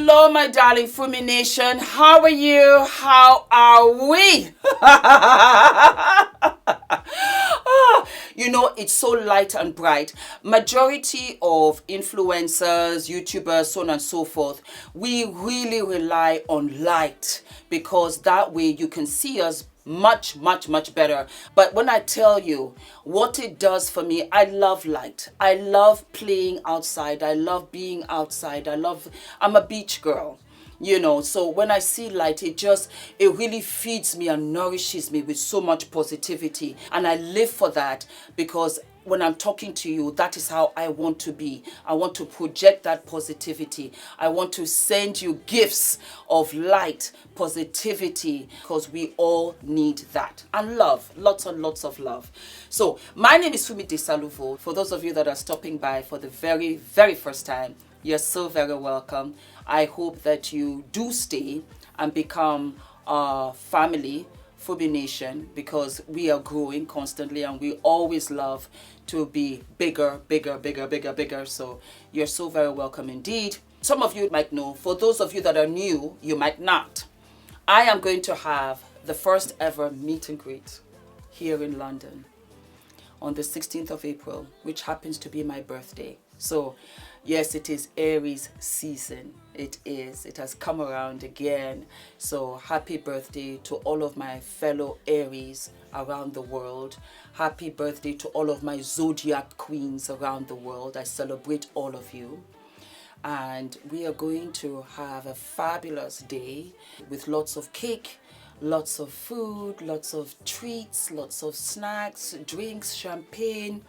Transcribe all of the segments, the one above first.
Hello, my darling Fumi Nation. How are you? How are we? You know, it's so light and bright. Majority of influencers, YouTubers, so on and so forth, we really rely on light because that way you can see us much better. But when I tell you what it does for me, I love light. I love playing outside. I love being outside. I'm a beach girl. You know, so when I see light, it really feeds me and nourishes me with so much positivity. And I live for that because when I'm talking to you, that is how I want to be. I want to project that positivity. I want to send you gifts of light, positivity, because we all need that. And love, lots and lots of love. So my name is Fumidesaluvold. For those of you that are stopping by for the very first time, you're so very welcome. I hope that you do stay and become a family, Fumi Nation, because we are growing constantly and we always love to be bigger. So you're so very welcome indeed. Some of you might know. For those of you that are new, you might not. I am going to have the first ever meet and greet here in London on the 16th of April, which happens to be my birthday. So yes, it is Aries season. It is. It has come around again. So happy birthday to all of my fellow Aries around the world. Happy birthday to all of my zodiac queens around the world. I celebrate all of you. And we are going to have a fabulous day with lots of cake, lots of food, lots of treats, lots of snacks, drinks, champagne.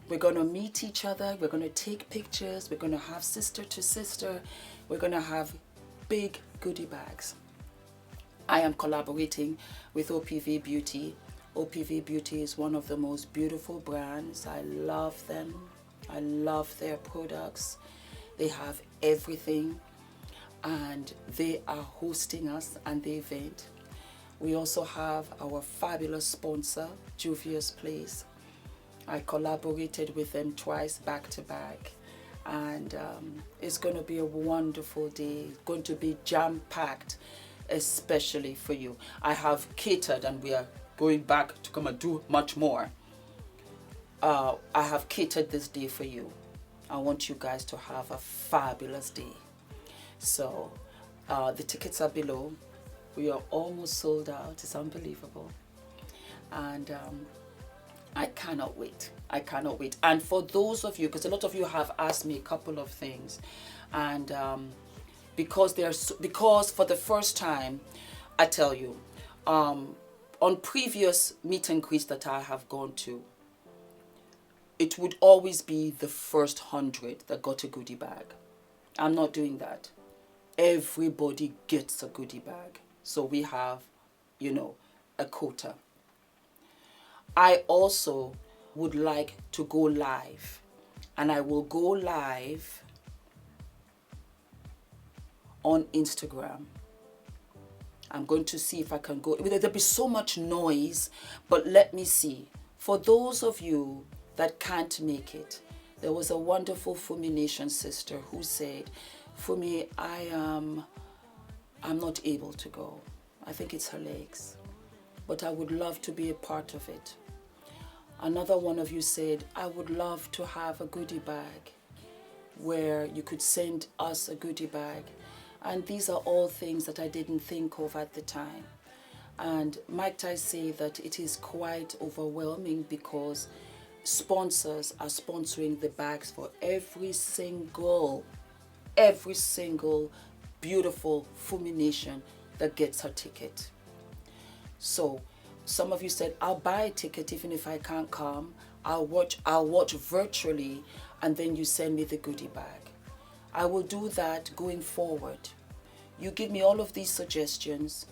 We're going to meet each other. We're going to take pictures. We're going to have sister to sister. We're going to have big goodie bags. I am collaborating with OPV Beauty. OPV Beauty is one of the most beautiful brands. I love them. I love their products. They have everything. And they are hosting us at the event. We also have our fabulous sponsor, JUVIAS Place. I collaborated with them twice back to back, and it's going to be a wonderful day. It's going to be jam-packed, especially for you. I have catered, and we are going back to come and do much more. I have catered this day for you. I want you guys to have a fabulous day. So the tickets are below. We are almost sold out. It's unbelievable. And I cannot wait. I cannot wait. And for those of you, because a lot of you have asked me a couple of things, and because for the first time, I tell you, on previous meet and greets that I have gone to, it would always be the first 100 that got a goodie bag. I'm not doing that. Everybody gets a goodie bag. So we have, you know, a quota. I also would like to go live, and I will go live on Instagram. I'm going to see if I can go. There'll be so much noise, but let me see. For those of you that can't make it, there was a wonderful Fumi Nation sister who said, Fumi, I'm not able to go. I think it's her legs, but I would love to be a part of it. Another one of you said, I would love to have a goodie bag where you could send us a goodie bag. And these are all things that I didn't think of at the time. And might I say that it is quite overwhelming because sponsors are sponsoring the bags for every single beautiful Fumi Nation that gets her ticket. So some of you said, I'll buy a ticket even if I can't come. I'll watch virtually, and then you send me the goodie bag. I will do that going forward. You give me all of these suggestions.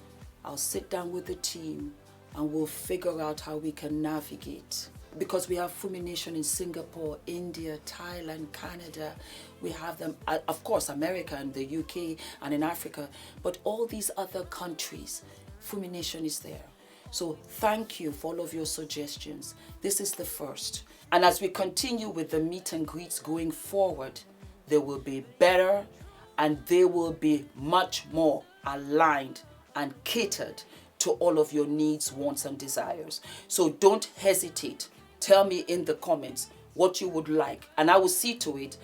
I'll sit down with the team and we'll figure out how we can navigate. Because we have Fumi Nation in Singapore, India, Thailand, Canada. We have them, of course, America and the UK and in Africa. But all these other countries, Fumi Nation is there. So thank you for all of your suggestions. This is the first. And as we continue with the meet and greets going forward, there will be better and they will be much more aligned and catered to all of your needs, wants, and desires. So don't hesitate. Tell me in the comments what you would like, and I will see to it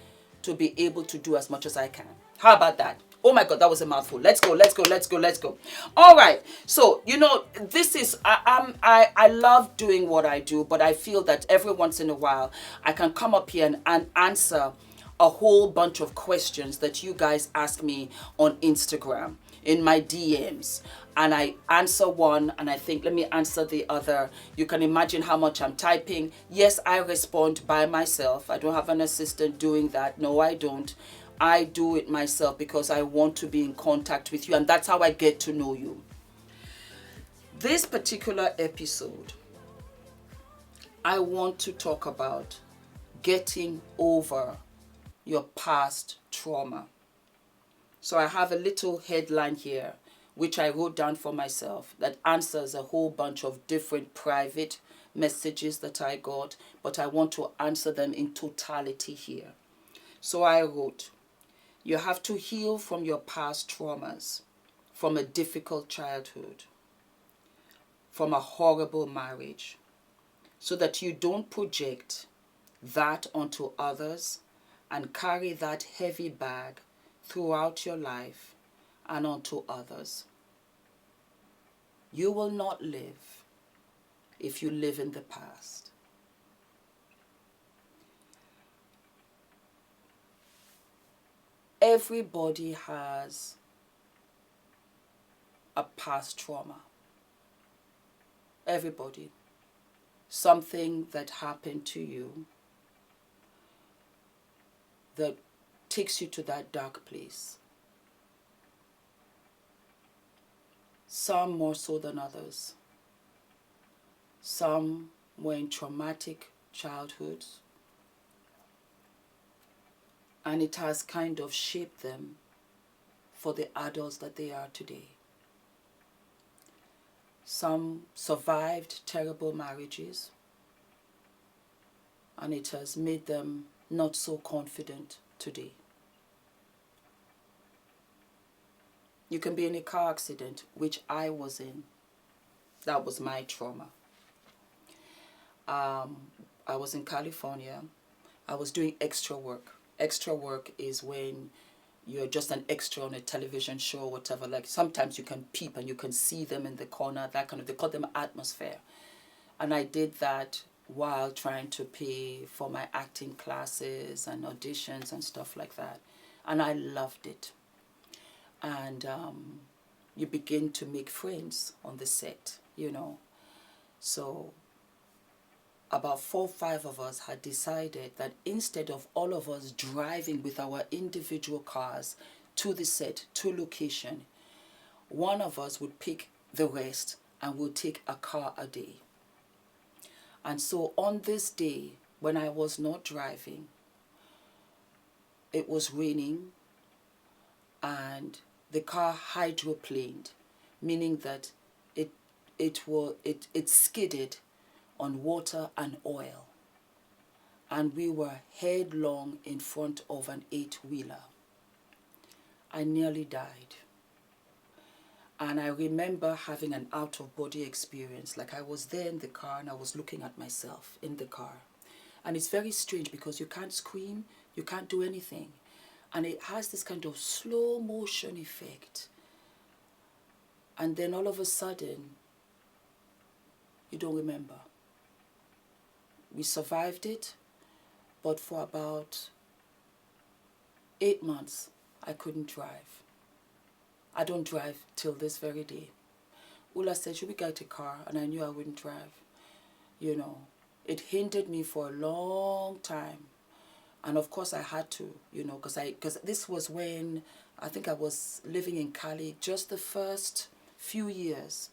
to be able to do as much as I can. How about that? Oh my God, that was a mouthful. Let's go, let's go, let's go, let's go. All right. So, you know, this is, I love doing what I do, but I feel that every once in a while I can come up here and answer a whole bunch of questions that you guys ask me on Instagram in my DMs, and I answer one and I think, let me answer the other. You can imagine how much I'm typing. Yes, I respond by myself. I don't have an assistant doing that. No, I don't. I do it myself because I want to be in contact with you, and that's how I get to know you. This particular episode, I want to talk about getting over your past trauma. So I have a little headline here, which I wrote down for myself, that answers a whole bunch of different private messages that I got, but I want to answer them in totality here. So I wrote, you have to heal from your past traumas, from a difficult childhood, from a horrible marriage, so that you don't project that onto others and carry that heavy bag throughout your life and onto others. You will not live if you live in the past. Everybody has a past trauma. Everybody. Something that happened to you that takes you to that dark place. Some more so than others. Some were in traumatic childhoods, and it has kind of shaped them for the adults that they are today. Some survived terrible marriages, and it has made them not so confident today. You can be in a car accident, which I was in. That was my trauma. I was in California. I was doing extra work. Extra work is when you're just an extra on a television show or whatever. Like sometimes you can peep and you can see them in the corner, that kind of, they call them atmosphere. And I did that while trying to pay for my acting classes and auditions and stuff like that. And I loved it. And you begin to make friends on the set, you know. So about 4 or 5 of us had decided that instead of all of us driving with our individual cars to the set, to location, one of us would pick the rest and would take a car a day. And so on this day, when I was not driving, it was raining and the car hydroplaned, meaning that it skidded on water and oil, and we were headlong in front of an 8-wheeler. I nearly died. And I remember having an out-of-body experience, like I was there in the car and I was looking at myself in the car. And it's very strange because you can't scream, you can't do anything. And it has this kind of slow motion effect. And then all of a sudden, you don't remember. We survived it, but for about 8 months, I couldn't drive. I don't drive till this very day. Ula said, should we get a car? And I knew I wouldn't drive. You know, it hindered me for a long time. And of course I had to, you know, because this was when I think I was living in Cali just the first few years.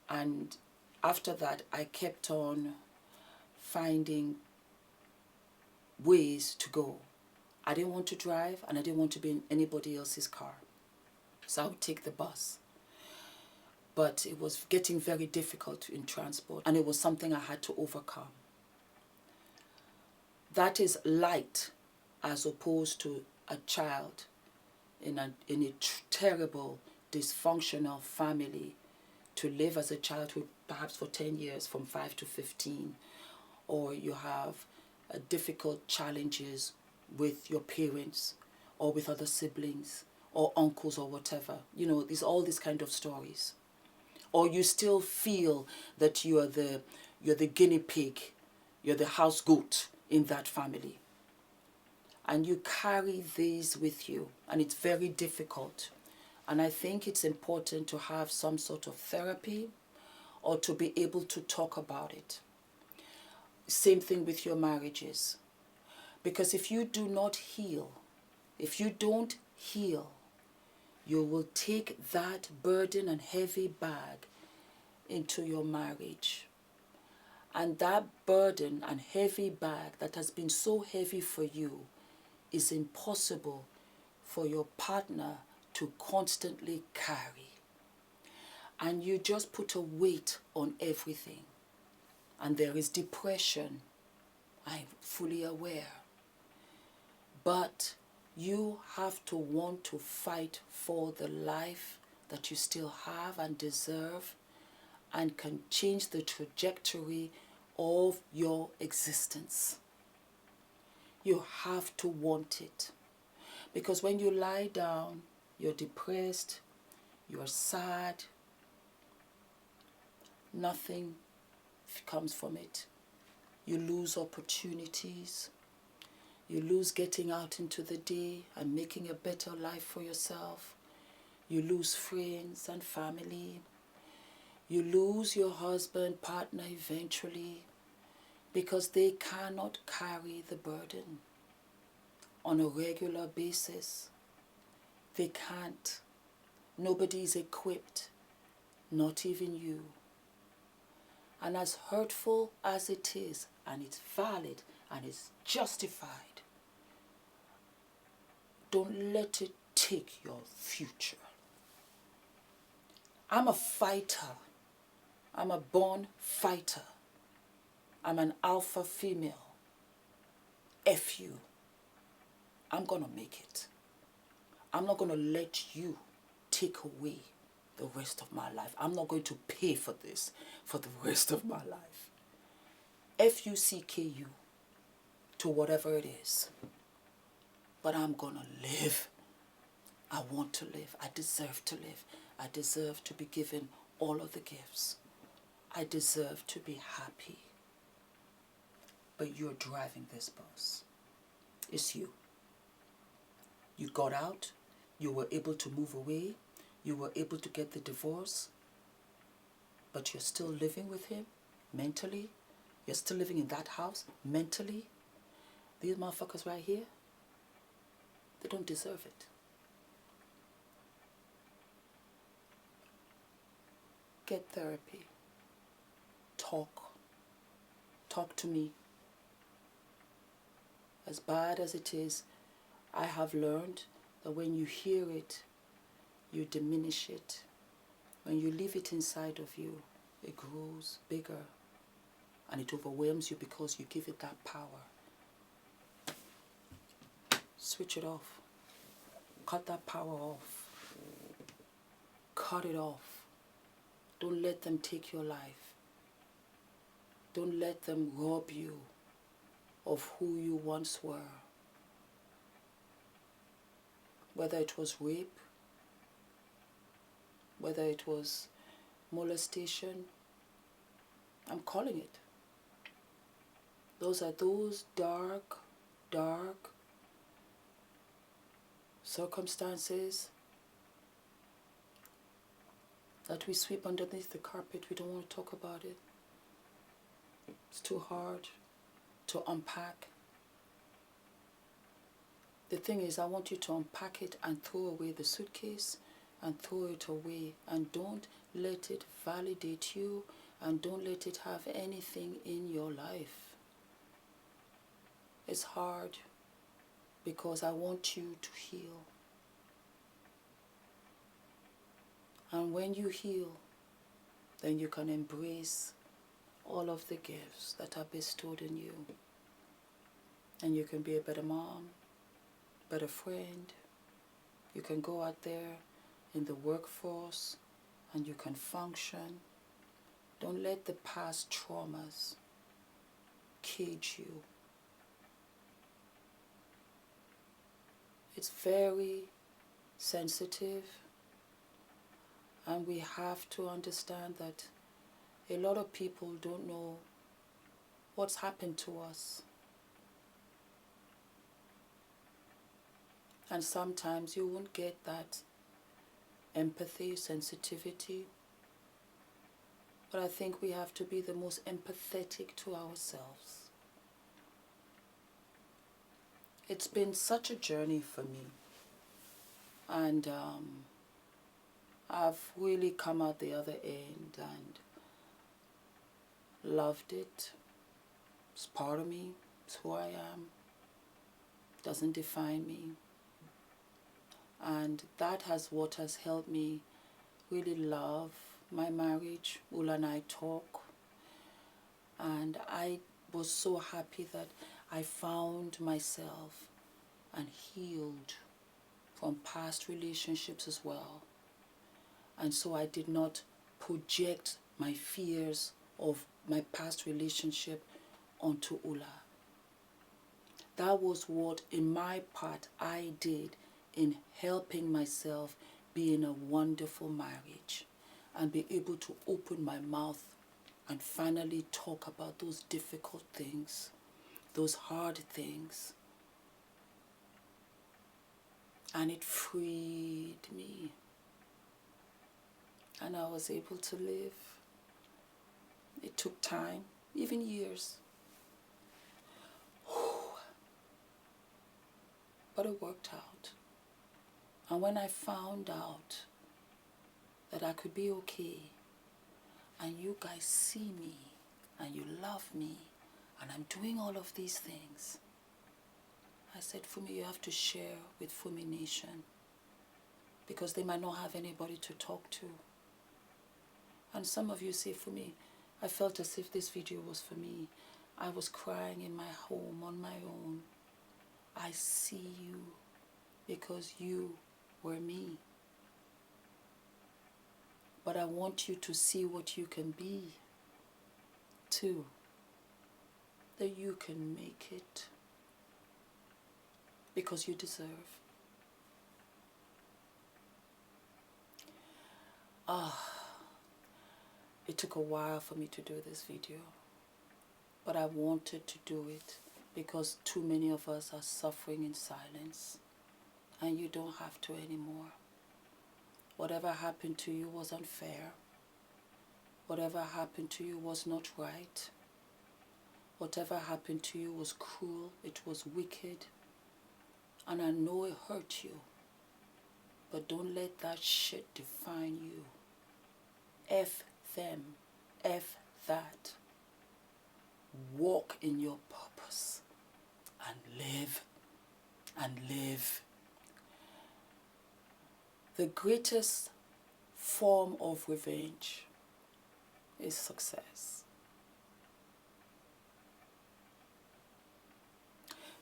And after that, I kept on finding ways to go. I didn't want to drive and I didn't want to be in anybody else's car. So I would take the bus. But it was getting very difficult in transport, and it was something I had to overcome. That is light as opposed to a child in a terrible, dysfunctional family, to live as a child who perhaps for 10 years, from 5 to 15, or you have difficult challenges with your parents or with other siblings or uncles or whatever. You know, there's all these kind of stories. Or you still feel that you're the guinea pig, you're the house goat in that family. And you carry these with you, and it's very difficult. And I think it's important to have some sort of therapy or to be able to talk about it. Same thing with your marriages. Because if you do not heal, if you don't heal, you will take that burden and heavy bag into your marriage. And that burden and heavy bag that has been so heavy for you is impossible for your partner to constantly carry. And you just put a weight on everything. And there is depression. I'm fully aware. But you have to want to fight for the life that you still have and deserve and can change the trajectory of your existence. You have to want it. Because when you lie down, you're depressed, you're sad, nothing comes from it. You lose opportunities. You lose getting out into the day and making a better life for yourself. You lose friends and family. You lose your husband, partner eventually, because they cannot carry the burden on a regular basis. They can't. Nobody is equipped, not even you. And as hurtful as it is, and it's valid and it's justified, don't let it take your future. I'm a fighter. I'm a born fighter. I'm an alpha female. F you. I'm going to make it. I'm not going to let you take away the rest of my life. I'm not going to pay for this for the rest of my life. F-U-C-K-U to whatever it is. But I'm going to live. I want to live. I deserve to live. I deserve to be given all of the gifts. I deserve to be happy. But you're driving this bus. It's you. You got out. You were able to move away. You were able to get the divorce. But you're still living with him mentally. You're still living in that house mentally. These motherfuckers right here, they don't deserve it. Get therapy. Talk. Talk to me. As bad as it is, I have learned that when you hear it, you diminish it. When you leave it inside of you, it grows bigger and it overwhelms you because you give it that power. Switch it off. Cut that power off. Cut it off. Don't let them take your life. Don't let them rob you of who you once were. Whether it was rape, whether it was molestation, I'm calling it. Those are those dark, dark circumstances that we sweep underneath the carpet. We don't want to talk about it. It's too hard to unpack. The thing is, I want you to unpack it and throw away the suitcase and throw it away, and don't let it validate you, and don't let it have anything in your life. It's hard because I want you to heal. And when you heal, then you can embrace all of the gifts that are bestowed in you. And you can be a better mom, better friend, You can go out there in the workforce and you can function. Don't let the past traumas cage you. It's very sensitive, and we have to understand that a lot of people don't know what's happened to us. And sometimes you won't get that empathy, sensitivity. But I think we have to be the most empathetic to ourselves. It's been such a journey for me. And I've really come out the other end and loved it. It's part of me. It's who I am. Doesn't define me. And that has what has helped me really love my marriage. Ula and I talk. And I was so happy that I found myself and healed from past relationships as well. And so I did not project my fears of my past relationship onto Ula. That was what, in my part, I did in helping myself be in a wonderful marriage and be able to open my mouth and finally talk about those difficult things, those hard things. And it freed me. And I was able to live. It took time, even years. But it worked out. And when I found out that I could be okay, and you guys see me, and you love me, and I'm doing all of these things, I said, Fumi, you have to share with Fumi Nation, because they might not have anybody to talk to. And some of you say, Fumi, I felt as if this video was for me. I was crying in my home on my own. I see you because you were me. But I want you to see what you can be too. That you can make it. Because you deserve. It took a while for me to do this video. But I wanted to do it because too many of us are suffering in silence. And you don't have to anymore. Whatever happened to you was unfair. Whatever happened to you was not right. Whatever happened to you was cruel. It was wicked. And I know it hurt you. But don't let that shit define you. F them. F that. Walk in your purpose. And live. And live. The greatest form of revenge is success.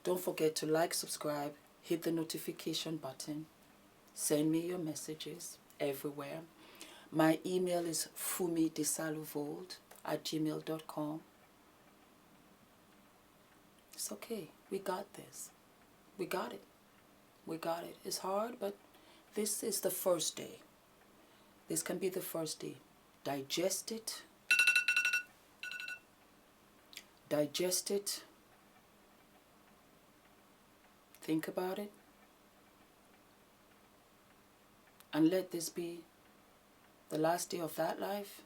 Don't forget to like, subscribe, hit the notification button, send me your messages everywhere. My email is fumidesaluvold@gmail.com. It's okay. We got this. We got it. We got it. It's hard, but this is the first day. This can be the first day. Digest it. Digest it. Think about it. And let this be the last day of that life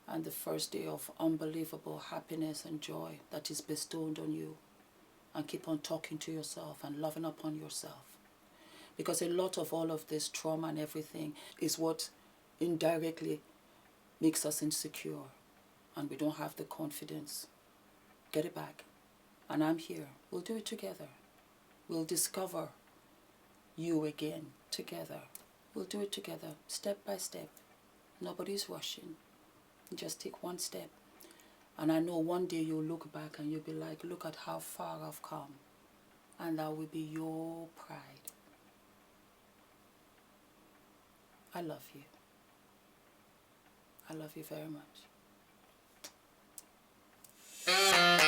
and the first day of unbelievable happiness and joy that is bestowed on you. And keep on talking to yourself and loving upon yourself. Because a lot of all of this trauma and everything is what indirectly makes us insecure. And we don't have the confidence. Get it back. And I'm here. We'll do it together. We'll discover you again together. We'll do it together, step by step. Nobody's rushing. Just take one step. And I know one day you'll look back and you'll be like, look at how far I've come. And that will be your pride. I love you. I love you very much.